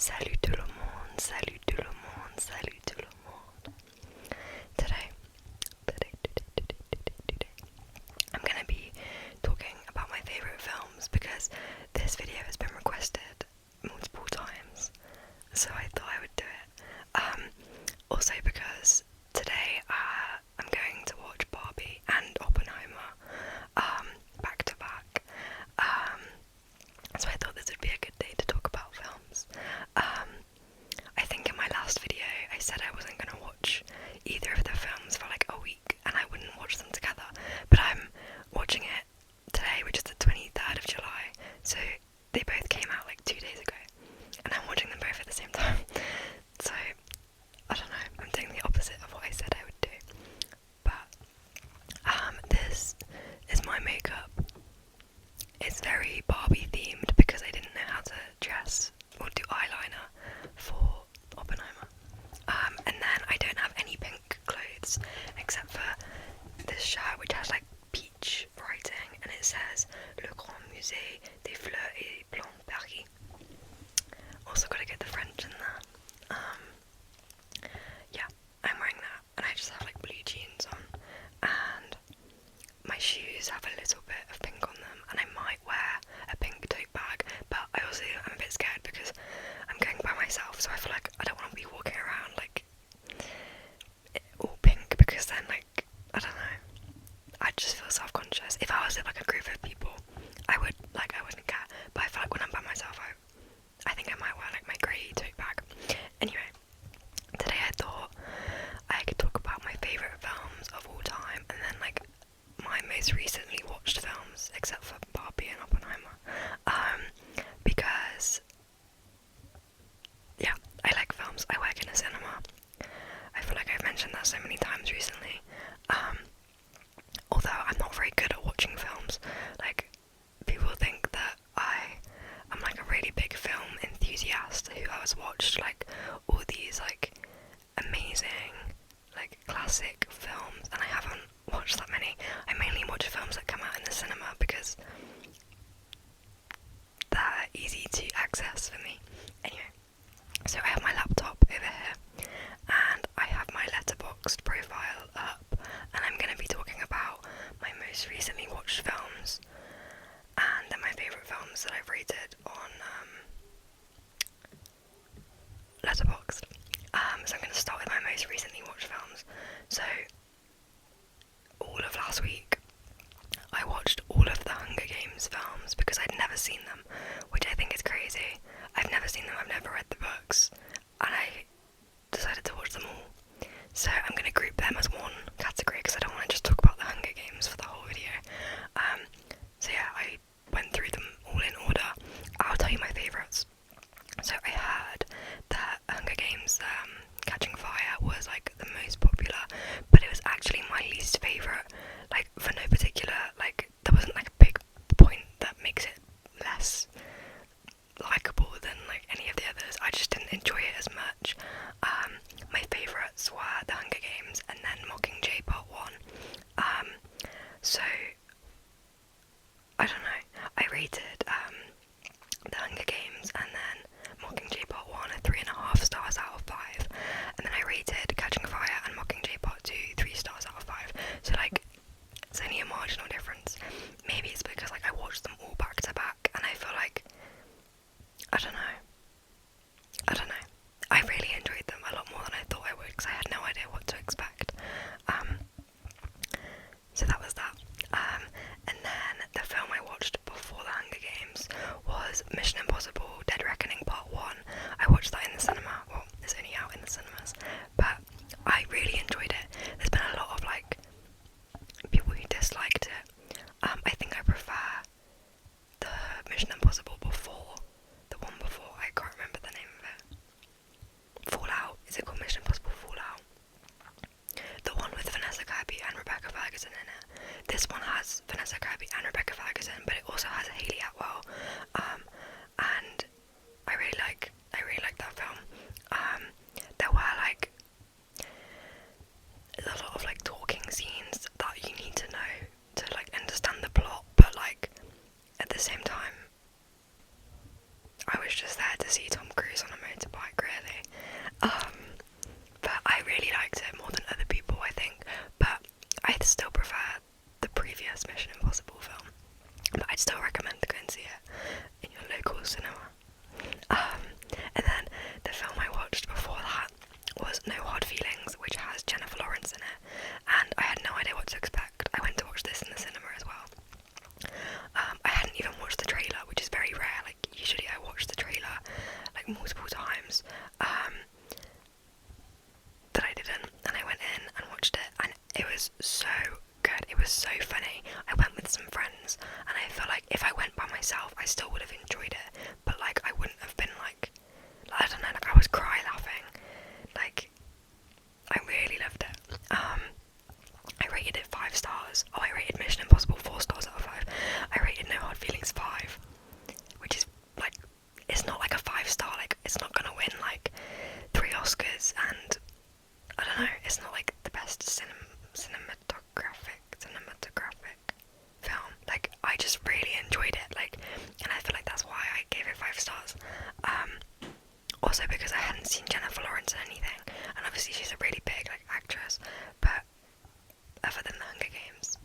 Salut tout le monde, salut tout le monde, salut tout le monde. Today, I'm gonna be talking about my favourite films because this video has been requested multiple times, so I thought I would do it. Also because today I'm going to watch Barbie and Oppenheimer back to back. So I thought this would be a good day to talk about films. I think in my last video I said I wasn't going to watch either of the films for like a week and I wouldn't watch them together, but I'm watching it today, which is the 23rd of July, so they both came out like 2 days ago and I'm watching them both at the same time. So I don't know, I'm doing the opposite of what I said I would do. But this is my makeup. It's very Barbie themed because I didn't know how to dress or do eyeliner for Oppenheimer. And then I don't have any pink clothes except for this shirt which has like peach writing and it says Le Grand Musée des Fleurs et Plantes Paris. Also gotta get the French in there. Yeah, I'm wearing that and I just have like blue jeans on and my shoes have a little bit of pink on them and I might wear a pink tote bag, but I also am a bit scared because I'm going by myself, so I feel like I don't want to be walking around like all pink because then like, I don't know, I just feel self-conscious. If I was in like a group of people I wouldn't care, but I feel like when I'm by myself I think I might wear like my grey tote bag. Anyway, today I thought I could talk about my favourite films of all time and then like my most recently watched films, except for Barbie and Oppenheimer, because yeah, I like films. I work in a cinema. I feel like I've mentioned that so many times recently. Although I'm not very good at watching films. Like, people think that I'm like a really big film enthusiast who has watched like all these like amazing like classic films, and I haven't watched that many. I mainly watch films that come out in the cinema because they're easy to access for me. Anyway, so I have my laptop over here and I have my Letterboxd profile up and I'm going to be talking about my most recently watched films and then my favourite films that I've rated on Letterboxd. So I'm going to start with my most recently watched films. So all of last week I watched all of the Hunger Games films because I'd never seen them, which I think is crazy. I've never seen them, I've never read the books, and I decided to watch them all. So I'm going to group them as one category because I don't want to just talk about the Hunger Games for the whole video. So yeah, I went through them all in order. I'll tell you my favourites. So I heard that Hunger Games Catching Fire was like the most popular, but it was actually my least favourite, like for no particular, like there wasn't like a big point that makes it less likeable than like any of the others. I just didn't enjoy it as much. My favourites were the Hunger Games and then Mockingjay Part 1. So I don't know, I rated the Hunger Games and then Mockingjay Part 1 at 3.5 stars out of 5, and then I rated Catching Fire and Mockingjay Part 2 3 stars out of 5, so like it's only a marginal difference. Maybe it's because like I watched them all back to back and I feel like I don't know, I really enjoyed them a lot more than I thought I would because I had no idea what to expect. So that was that. And then the film I watched before the Hunger Games was Mission Impossible Dead Reckoning Part 1. I watched that in the cinema. Well, it's only out in the cinemas, but I really enjoyed it. There's been a lot of like people who disliked it. I think I prefer the Mission Impossible before, the one before, I can't remember the name of it. Fallout, is it called Mission Impossible Fallout? The one with Vanessa Kirby and Rebecca Ferguson in it. This one has Vanessa Kirby and Rebecca Ferguson, but it also has Hayley Atwell, and I really like that film. There were like a lot of like talking scenes that you need to know to like understand the plot, but like at the same time I was just there to see Tom Cruise on a motorbike. best Mission Impossible film, but I'd still recommend to go and see it in your local cinema. And then the film I watched before that was No Hard Feelings, which has Jennifer Lawrence in it, and I had no idea what to expect. I went to watch this in the cinema as well. I hadn't even watched the trailer, which is very rare. Like, usually I watch the trailer like multiple times, but I didn't, and I went in and watched it, and it was so good. It was so funny. I went with some friends, and I feel like if I went by myself, I still would have enjoyed it, but like I wouldn't have been like I don't know, like I was cry laughing. Like, I really loved it. I rated it 5 stars. Oh, I rated Mission Impossible 4 stars out of 5. I rated No Hard Feelings 5, which is like, it's not like a 5-star, like it's not gonna win like 3 Oscars, and I don't know, it's not like the best cinematographic film. Like, I just really enjoyed it, like, and I feel like that's why I gave it 5 stars. Also because I hadn't seen Jennifer Lawrence in anything, and obviously she's a really big like actress, but other than the Hunger Games,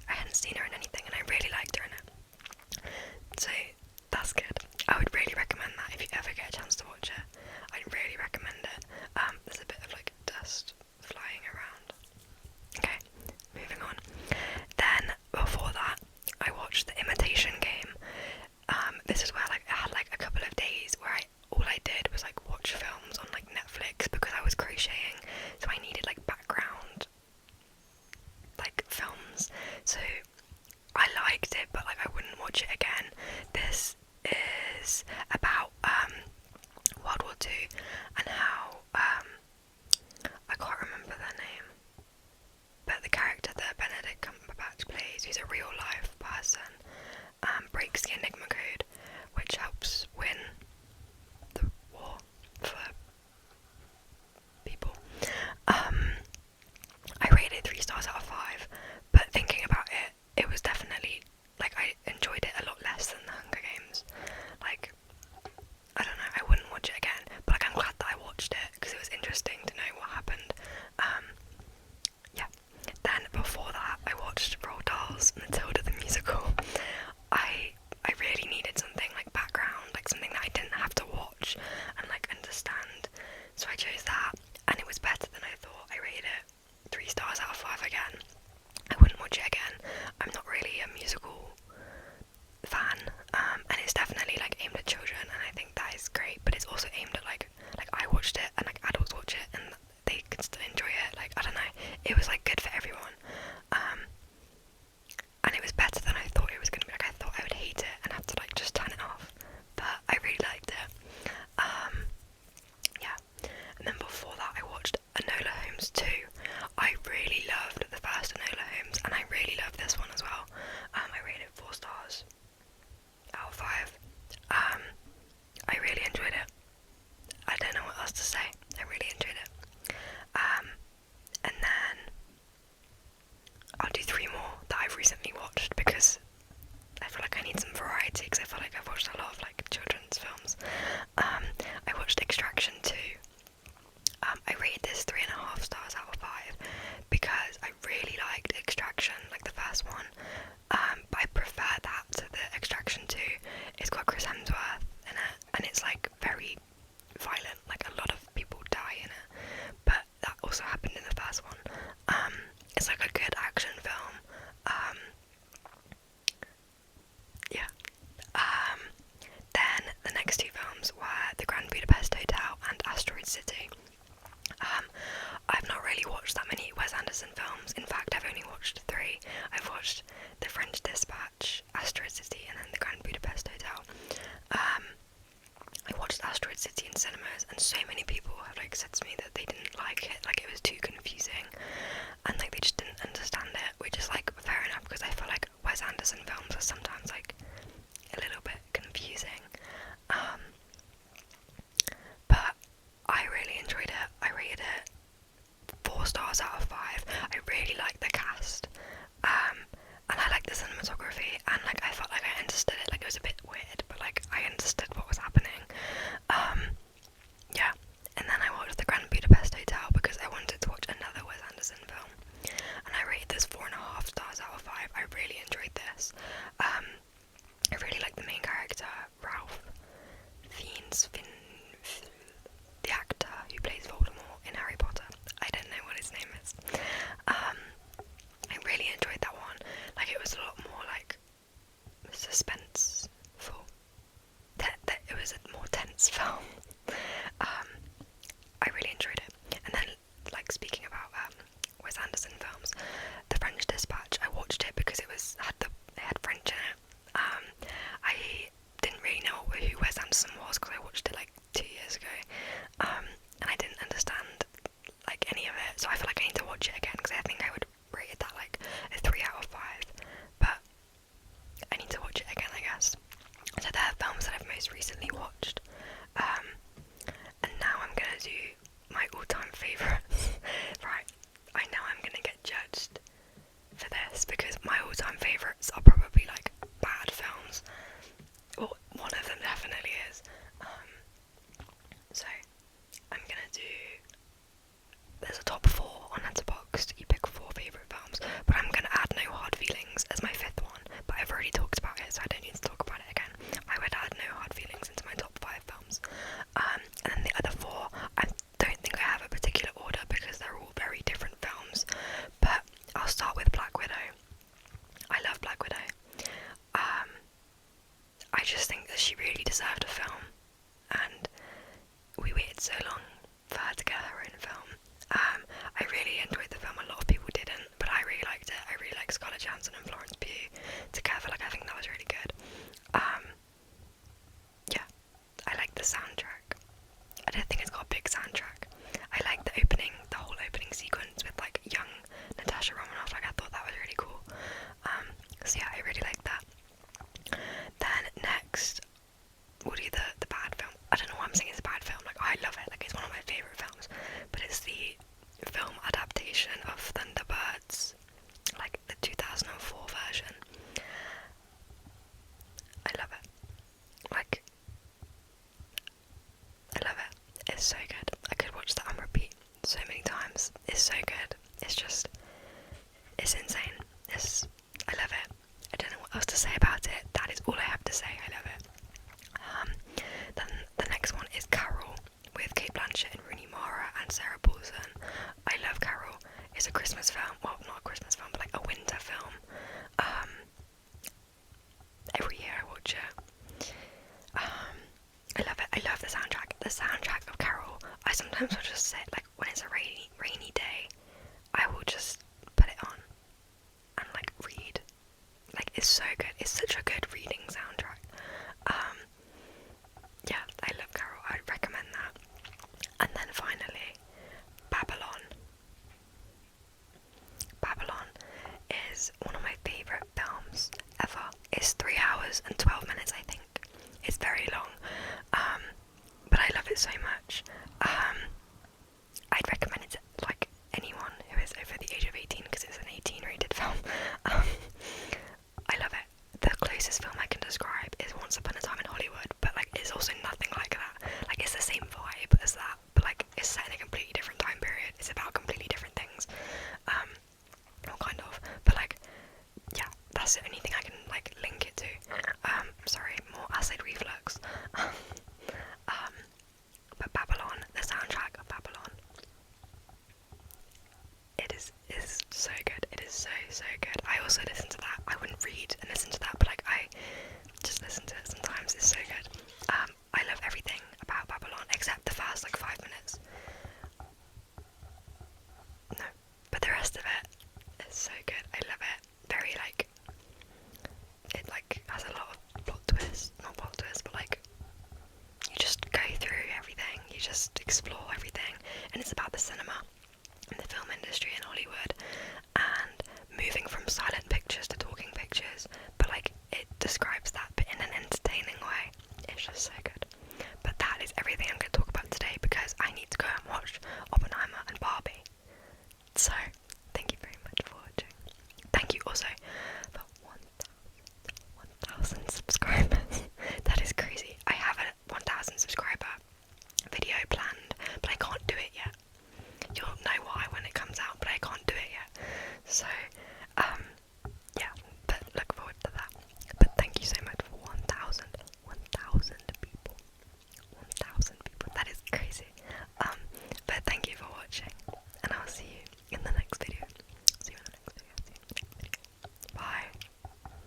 I hadn't seen her in anything, and I really liked her in it. So that's good. I would really recommend that if you ever get a chance to watch it. I'd really recommend it. There's a bit of like dust flying around. Okay, moving on. Then before that, I watched The Imitation Game. This is where like I had like a couple of days where all I did was like watch films on like Netflix, because I was crocheting, so I needed like background like films. So I liked it, but like I wouldn't watch it again. This is about World War II and how I can't remember their name, but the character that Benedict Cumberbatch plays, who's a real life person, breaks the Enigma code, which helps win the war for people. I rated it 3 stars out of 5, but thinking about it, it was definitely, like, I enjoyed it a lot less than the Hunger Games. Like, I don't know, I wouldn't watch it again, but like I'm glad that I watched it, because it was interesting to know what happened. Yeah. Then before that, I watched Roald Dahl's Matilda the musical. I really needed something like background, like something that I didn't have to watch and like understand, so I chose that, and it was better than I thought. I rated it 3 stars out of 5 again. I wouldn't watch it again. I'm not really a musical fan, and it's definitely like aimed at children, and I think that is great, but it's also aimed at like I watched it and like adults watch it and they can still enjoy it. Like, I don't know, it was like good for everyone, and it was better than I thought it was gonna be. Like, I thought I would hate it and have to like just turn it off, but I really liked it. Yeah. And then before that, I watched Enola Holmes 2. I really loved the first Enola Holmes, and I really loved this one as well. I rated it 4 stars out of 5. I really enjoyed it. I don't know what else to say. I really enjoyed it. And then I'll do 3 more that I've recently watched, because I feel like I need some variety, because I feel like I've watched a lot of like children's films. I watched Extraction 2. I rated this 3.5 stars out of 5 because I really liked Extraction, like the first one, but I prefer that to the Extraction 2. It's got Chris Hemsworth in it, and it's like very violent, like a lot of people die in it, but that also happened in the first one. It's like a good action film. Yeah. Then the next 2 films were The Grand Budapest Hotel and Asteroid City. I've not really watched that many Wes Anderson films. In fact, I've only watched 3. I've watched The French Dispatch, Asteroid City, and then The Grand Budapest Hotel. I watched Asteroid City in cinemas, and so many people have like said to me that they didn't like it, like it was too confusing, and like they just didn't understand it, which is like fair enough, because I feel like Wes Anderson films are sometimes like a little bit confusing. But I really enjoyed it. I rated it 4 stars out of 5. I really liked the cast, and I liked the cinematography, and like I felt like I understood it. Like, it was a bit weird, but like I understood what was happening. Yeah. And then I watched The the actor who plays Voldemort in Harry Potter. I don't know what his name is. I really enjoyed that one. Like, it was a lot more like suspenseful. It was a more tense film. I really enjoyed it. And then, like, speaking about Wes Anderson films, The French Dispatch, I watched it because it had French in it. I didn't really know who Wes Anderson was because I watched it like 2 years ago, and I didn't understand like any of it, so I feel like I need to watch it again because I think I would rate that like a 3 out of 5, but I need to watch it again, I guess. So they're films that I've most recently watched, and now I'm gonna do my all-time favourites. Right, I know I'm gonna get judged for this because my all-time favourites are probably like bad films. Well, one of them definitely is. So I'm gonna do. There's a top 4 on Letterboxd. You pick 4 favourite films, but I'm gonna add No Hard Feelings as my 5th one. But I've already talked about it, so I don't need to talk about it again. I would add No Hard Feelings into my top 5 films. And then the other 4, I don't think I have a particular order because they're all very different films. But I'll start with Black Widow. I love Black Widow. I just think that she really deserved a film, and we waited so long for her to get her own film. I really enjoyed the film. A lot of people didn't, but I really liked it. I really like Scarlett Johansson and Florence Pugh together. Like, I think that was really good. Yeah, I like the soundtrack. I don't think it's got a big soundtrack. I like the whole opening sequence with like young Natasha Romanoff. Like, I thought that was really cool. So yeah, I really like that. Then next, we'll do the bad film. I don't know why I'm saying it's a bad film. Like, I love it. Like, it's one of my favourite films. But it's the film adaptation of Thunderbirds, like the 2004 version. I love it. Like, I love it. It's so good. I could watch that on repeat so many times. It's so good. It's insane. I love it. I don't know what else to say about it. That is all I have to say. I love it. Then the next one is Carol with Kate Blanchett and Rooney Mara and Sarah Paulson. I love Carol. It's a Christmas film. Well, not a Christmas film, but like a winter film. Every year I watch it. I love it. I love the soundtrack. The soundtrack of Carol. I sometimes will just sit, like, when it's a rainy day, I will just put it on and like read. Like, it's so good. It's such a good reading soundtrack. Yeah, I love Carol. I'd recommend that. And then finally, Babylon. Babylon is one of my favourite films ever. It's 3 hours and 12 minutes, I think. It's very long, but I love it so much. I'd recommend it to like anyone who is over the age of 18 because it's an 18 rated film. I love it. The closest film